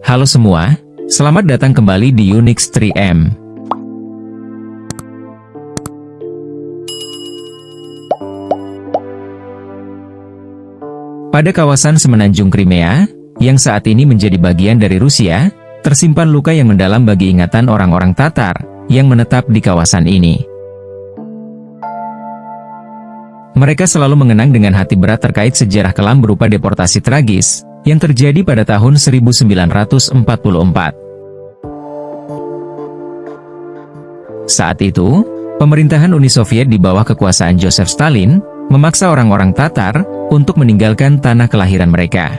Halo semua, selamat datang kembali di Unix 3M. Pada kawasan semenanjung Crimea, yang saat ini menjadi bagian dari Rusia, tersimpan luka yang mendalam bagi ingatan orang-orang Tatar, yang menetap di kawasan ini. Mereka selalu mengenang dengan hati berat terkait sejarah kelam berupa deportasi tragis, yang terjadi pada tahun 1944. Saat itu, pemerintahan Uni Soviet di bawah kekuasaan Joseph Stalin, memaksa orang-orang Tatar untuk meninggalkan tanah kelahiran mereka.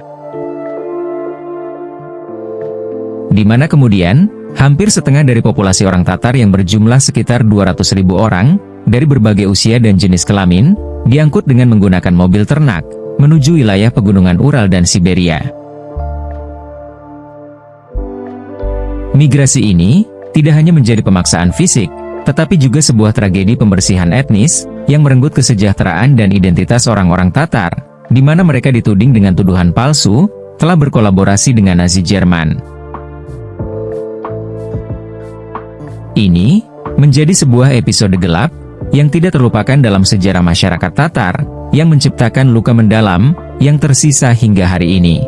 Di mana kemudian, hampir setengah dari populasi orang Tatar yang berjumlah sekitar 200.000 orang, dari berbagai usia dan jenis kelamin, diangkut dengan menggunakan mobil ternak, menuju wilayah pegunungan Ural dan Siberia. Migrasi ini, tidak hanya menjadi pemaksaan fisik, tetapi juga sebuah tragedi pembersihan etnis, yang merenggut kesejahteraan dan identitas orang-orang Tatar, di mana mereka dituding dengan tuduhan palsu, telah berkolaborasi dengan Nazi Jerman. Ini, menjadi sebuah episode gelap, yang tidak terlupakan dalam sejarah masyarakat Tatar, yang menciptakan luka mendalam, yang tersisa hingga hari ini.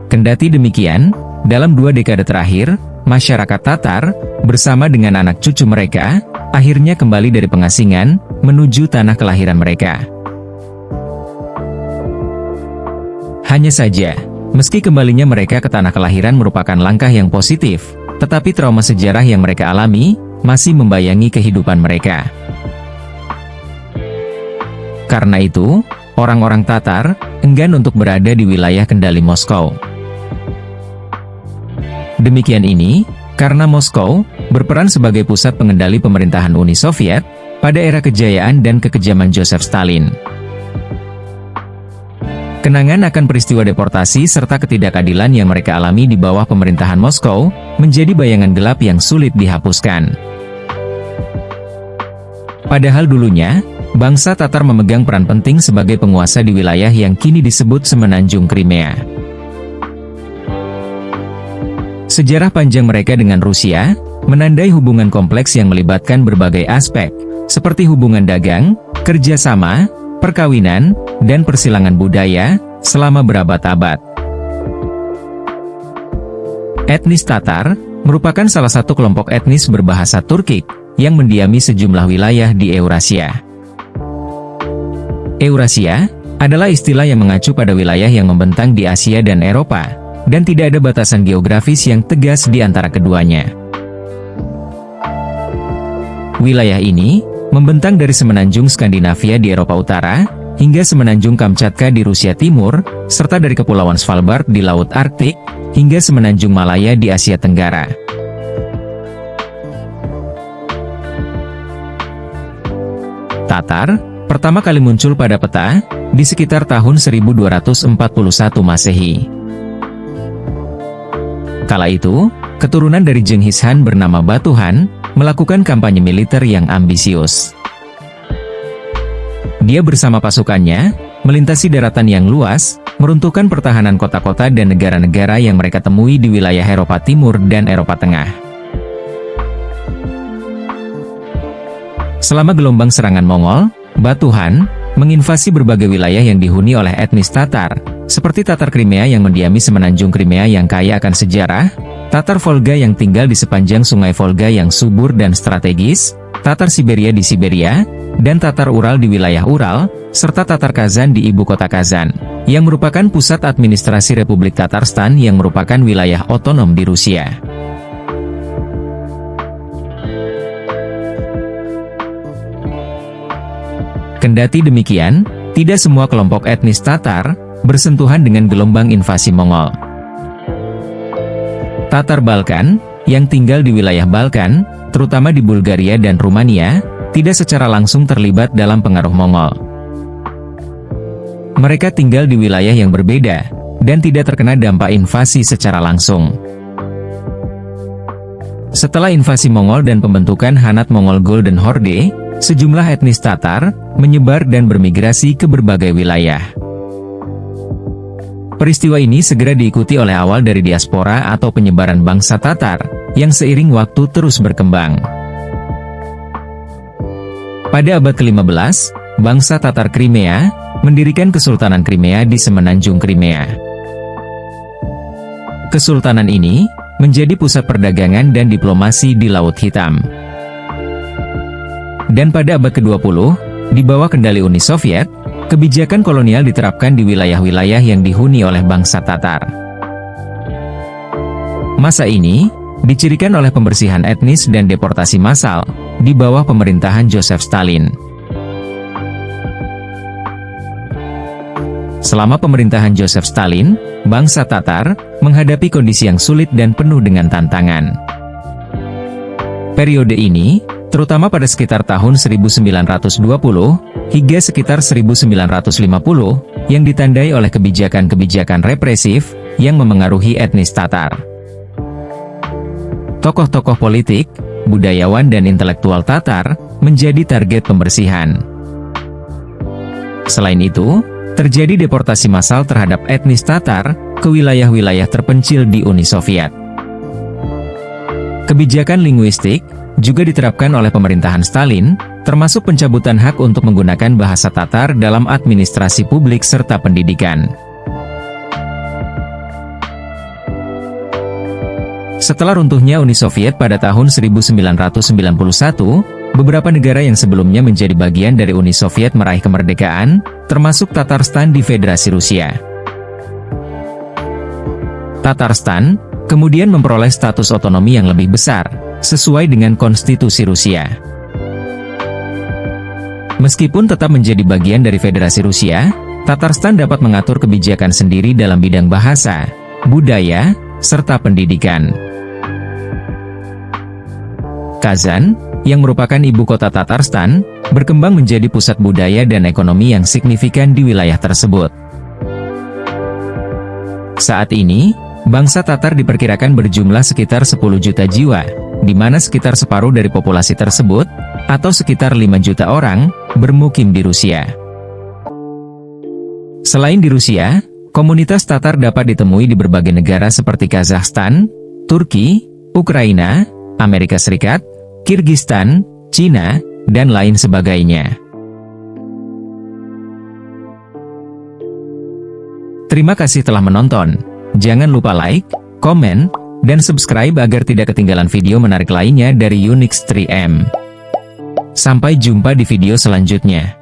Kendati demikian, dalam 2 dekade terakhir, masyarakat Tatar, bersama dengan anak cucu mereka, akhirnya kembali dari pengasingan, menuju tanah kelahiran mereka. Hanya saja, meski kembalinya mereka ke tanah kelahiran merupakan langkah yang positif, tetapi trauma sejarah yang mereka alami, masih membayangi kehidupan mereka. Karena itu, orang-orang Tatar, enggan untuk berada di wilayah kendali Moskow. Demikian ini, karena Moskow, berperan sebagai pusat pengendali pemerintahan Uni Soviet, pada era kejayaan dan kekejaman Joseph Stalin. Kenangan akan peristiwa deportasi serta ketidakadilan yang mereka alami di bawah pemerintahan Moskow, menjadi bayangan gelap yang sulit dihapuskan. Padahal dulunya, bangsa Tatar memegang peran penting sebagai penguasa di wilayah yang kini disebut semenanjung Crimea. Sejarah panjang mereka dengan Rusia, menandai hubungan kompleks yang melibatkan berbagai aspek, seperti hubungan dagang, kerjasama, perkawinan, dan persilangan budaya, selama berabad-abad. Etnis Tatar, merupakan salah satu kelompok etnis berbahasa Turkik, yang mendiami sejumlah wilayah di Eurasia. Eurasia, adalah istilah yang mengacu pada wilayah yang membentang di Asia dan Eropa, dan tidak ada batasan geografis yang tegas di antara keduanya. Wilayah ini, membentang dari semenanjung Skandinavia di Eropa Utara, hingga semenanjung Kamchatka di Rusia Timur, serta dari Kepulauan Svalbard di Laut Arktik, hingga semenanjung Malaya di Asia Tenggara. Tatar, pertama kali muncul pada peta, di sekitar tahun 1241 Masehi. Kala itu, keturunan dari Genghis Khan bernama Batu Khan, melakukan kampanye militer yang ambisius. Dia bersama pasukannya, melintasi daratan yang luas, meruntuhkan pertahanan kota-kota dan negara-negara yang mereka temui di wilayah Eropa Timur dan Eropa Tengah. Selama gelombang serangan Mongol, Batu Khan menginvasi berbagai wilayah yang dihuni oleh etnis Tatar, seperti Tatar Crimea yang mendiami semenanjung Crimea yang kaya akan sejarah, Tatar Volga yang tinggal di sepanjang sungai Volga yang subur dan strategis, Tatar Siberia di Siberia, dan Tatar Ural di wilayah Ural, serta Tatar Kazan di ibu kota Kazan, yang merupakan pusat administrasi Republik Tatarstan yang merupakan wilayah otonom di Rusia. Kendati demikian, tidak semua kelompok etnis Tatar bersentuhan dengan gelombang invasi Mongol. Tatar Balkan, yang tinggal di wilayah Balkan, terutama di Bulgaria dan Rumania, tidak secara langsung terlibat dalam pengaruh Mongol. Mereka tinggal di wilayah yang berbeda, dan tidak terkena dampak invasi secara langsung. Setelah invasi Mongol dan pembentukan Khanat Mongol Golden Horde, sejumlah etnis Tatar menyebar dan bermigrasi ke berbagai wilayah. Peristiwa ini segera diikuti oleh awal dari diaspora atau penyebaran bangsa Tatar, yang seiring waktu terus berkembang. Pada abad ke-15, bangsa Tatar Crimea mendirikan Kesultanan Crimea di semenanjung Crimea. Kesultanan ini menjadi pusat perdagangan dan diplomasi di Laut Hitam. Dan pada abad ke-20, di bawah kendali Uni Soviet, kebijakan kolonial diterapkan di wilayah-wilayah yang dihuni oleh bangsa Tatar. Masa ini dicirikan oleh pembersihan etnis dan deportasi massal di bawah pemerintahan Joseph Stalin. Selama pemerintahan Joseph Stalin, bangsa Tatar menghadapi kondisi yang sulit dan penuh dengan tantangan. Periode ini, terutama pada sekitar tahun 1920 hingga sekitar 1950, yang ditandai oleh kebijakan-kebijakan represif yang memengaruhi etnis Tatar. Tokoh-tokoh politik, budayawan dan intelektual Tatar menjadi target pembersihan. Selain itu, terjadi deportasi massal terhadap etnis Tatar ke wilayah-wilayah terpencil di Uni Soviet. Kebijakan linguistik juga diterapkan oleh pemerintahan Stalin, termasuk pencabutan hak untuk menggunakan bahasa Tatar dalam administrasi publik serta pendidikan. Setelah runtuhnya Uni Soviet pada tahun 1991, beberapa negara yang sebelumnya menjadi bagian dari Uni Soviet meraih kemerdekaan, termasuk Tatarstan di Federasi Rusia. Tatarstan kemudian memperoleh status otonomi yang lebih besar, sesuai dengan konstitusi Rusia. Meskipun tetap menjadi bagian dari Federasi Rusia, Tatarstan dapat mengatur kebijakan sendiri dalam bidang bahasa, budaya, serta pendidikan. Kazan, yang merupakan ibu kota Tatarstan, berkembang menjadi pusat budaya dan ekonomi yang signifikan di wilayah tersebut. Saat ini, bangsa Tatar diperkirakan berjumlah sekitar 10 juta jiwa, di mana sekitar separuh dari populasi tersebut, atau sekitar 5 juta orang, bermukim di Rusia. Selain di Rusia, komunitas Tatar dapat ditemui di berbagai negara seperti Kazakhstan, Turki, Ukraina, Amerika Serikat, Kirgistan, Cina, dan lain sebagainya. Terima kasih telah menonton. Jangan lupa like, komen, dan subscribe agar tidak ketinggalan video menarik lainnya dari Unix 3M. Sampai jumpa di video selanjutnya.